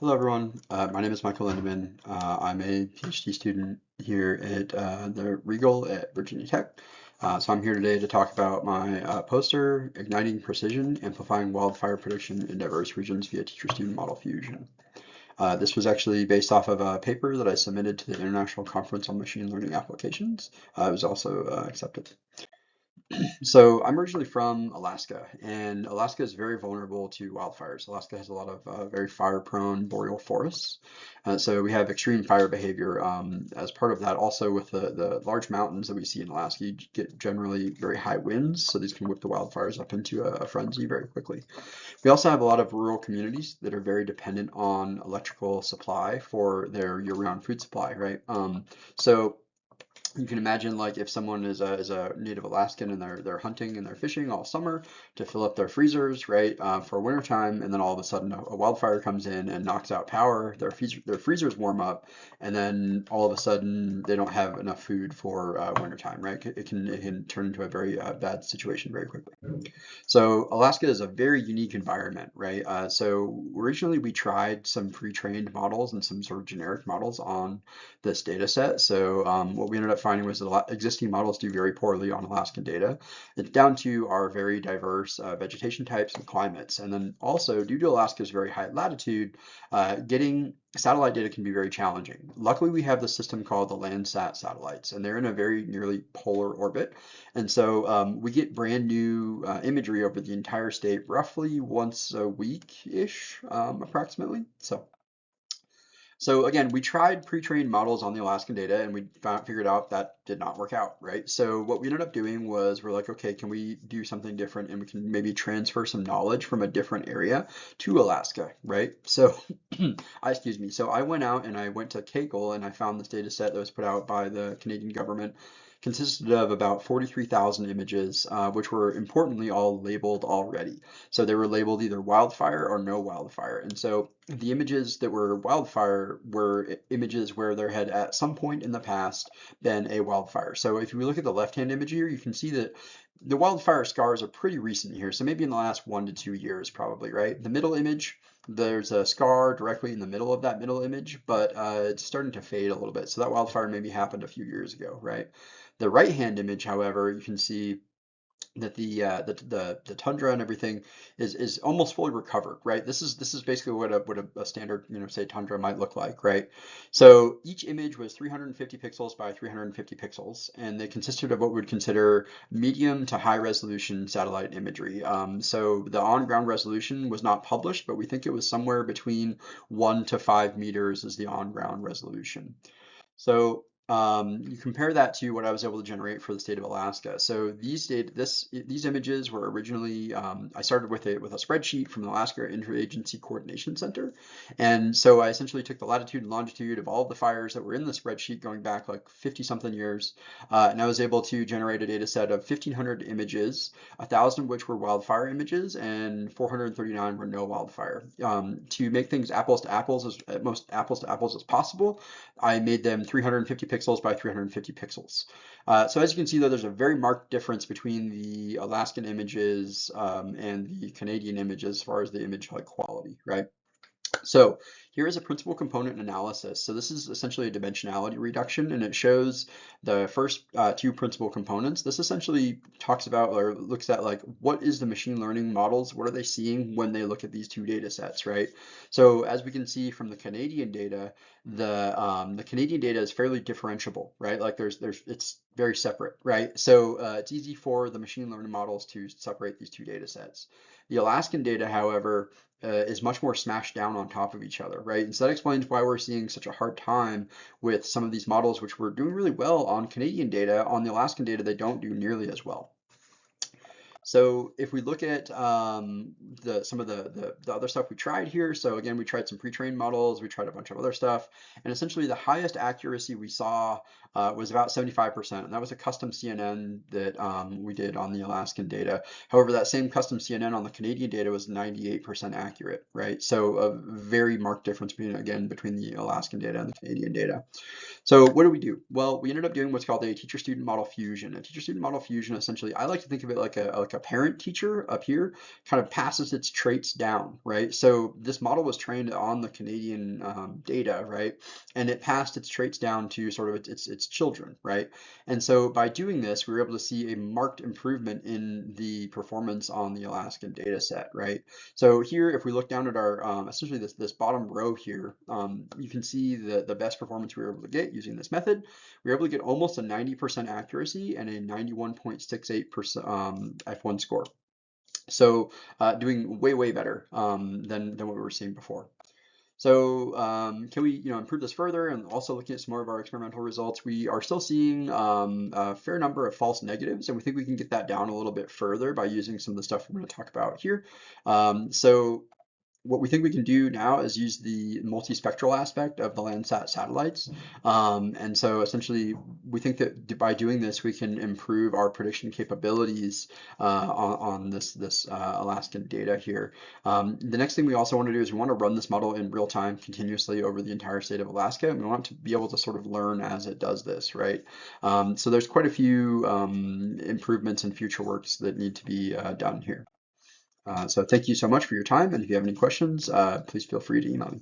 Hello, everyone. My name is Michael Lindeman. I'm a PhD student here at the Regal at Virginia Tech. So I'm here today to talk about my poster, Igniting Precision, Amplifying Wildfire Prediction in Diverse Regions via Teacher-Student Model Fusion. This was actually based off of a paper that I submitted to the International Conference on Machine Learning Applications. It was also accepted. So I'm originally from Alaska, and Alaska is very vulnerable to wildfires. Alaska has a lot of very fire-prone boreal forests, so we have extreme fire behavior. As part of that, also with the large mountains that we see in Alaska, you get generally very high winds, so these can whip the wildfires up into a frenzy very quickly. We also have a lot of rural communities that are very dependent on electrical supply for their year-round food supply, right? So you can imagine like if someone is a native Alaskan and they're hunting and they're fishing all summer to fill up their freezers, right, for wintertime, and then all of a sudden a wildfire comes in and knocks out power, their freezers warm up, and then all of a sudden they don't have enough food for wintertime, right? It can turn into a very bad situation very quickly. So Alaska is a very unique environment, right? So originally we tried some pre-trained models and some sort of generic models on this data set. So what we ended up finding was that existing models do very poorly on Alaskan data. It's down to our very diverse vegetation types and climates. And then also due to Alaska's very high latitude, getting satellite data can be very challenging. Luckily, we have the system called the Landsat satellites, and they're in a very nearly polar orbit. And so we get brand new imagery over the entire state roughly once a week-ish, approximately. So again, we tried pre-trained models on the Alaskan data and we figured out that did not work out, right? So what we ended up doing was we're like, okay, can we do something different and we can maybe transfer some knowledge from a different area to Alaska, right? So, excuse me. So I went out and I went to Kaggle and I found this data set that was put out by the Canadian government, consisted of about 43,000 images, which were importantly all labeled already. So they were labeled either wildfire or no wildfire. And so the images that were wildfire were images where there had at some point in the past been a wildfire. So if we look at the left-hand image here, you can see that the wildfire scars are pretty recent here. So maybe in the last 1 to 2 years, probably, right? The middle image, there's a scar directly in the middle of that middle image, but it's starting to fade a little bit. So that wildfire maybe happened a few years ago, right? The right-hand image, however, you can see that the tundra and everything is almost fully recovered, right? This is basically what a standard, say tundra might look like, right? So each image was 350 pixels by 350 pixels, and they consisted of what we would consider medium to high resolution satellite imagery. So the on-ground resolution was not published, but we think it was somewhere between 1 to 5 meters is the on-ground resolution. So you compare that to what I was able to generate for the state of Alaska. So these images were originally I started with a spreadsheet from the Alaska Interagency Coordination Center, and so I essentially took the latitude and longitude of all of the fires that were in the spreadsheet going back like 50 something years, and I was able to generate a data set of 1,500 images, 1,000 of which were wildfire images, and 439 were no wildfire. To make things apples to apples as most apples to apples as possible, I made them 350 pixels by 350 pixels. So as you can see, though, there's a very marked difference between the Alaskan images and the Canadian images as far as the image like quality, right? So here is a principal component analysis. So this is essentially a dimensionality reduction, and it shows the first two principal components. This essentially talks about or looks at like what is the machine learning models, what are they seeing when they look at these two data sets, right? So as we can see from the Canadian data, the Canadian data is fairly differentiable, right? Like it's very separate, right? So it's easy for the machine learning models to separate these two data sets. The Alaskan data, however, is much more smashed down on top of each other, right? And so that explains why we're seeing such a hard time with some of these models, which were doing really well on Canadian data. On the Alaskan data, they don't do nearly as well. So if we look at some of the other stuff we tried here, so again, we tried some pre-trained models, we tried a bunch of other stuff, and essentially the highest accuracy we saw was about 75%, and that was a custom CNN that we did on the Alaskan data. However, that same custom CNN on the Canadian data was 98% accurate, right? So a very marked difference between the Alaskan data and the Canadian data. So what do we do? Well, we ended up doing what's called a teacher-student model fusion. A teacher-student model fusion, essentially, I like to think of it like a parent teacher up here kind of passes its traits down, right? So this model was trained on the Canadian data, right? And it passed its traits down to sort of its children, right? And so by doing this, we were able to see a marked improvement in the performance on the Alaskan data set, right? So here, if we look down at our, essentially this bottom row here, you can see the best performance we were able to get using this method. We were able to get almost a 90% accuracy and a 91.68% F1 score. So doing way better than what we were seeing before. So can we improve this further? And also looking at some more of our experimental results, we are still seeing a fair number of false negatives, and we think we can get that down a little bit further by using some of the stuff we're going to talk about here. So what we think we can do now is use the multispectral aspect of the Landsat satellites. And so essentially, we think that by doing this, we can improve our prediction capabilities on this Alaskan data here. The next thing we also want to do is we want to run this model in real time continuously over the entire state of Alaska. And we want to be able to sort of learn as it does this, right? So there's quite a few improvements and future works that need to be done here. So thank you so much for your time, and if you have any questions, please feel free to email me.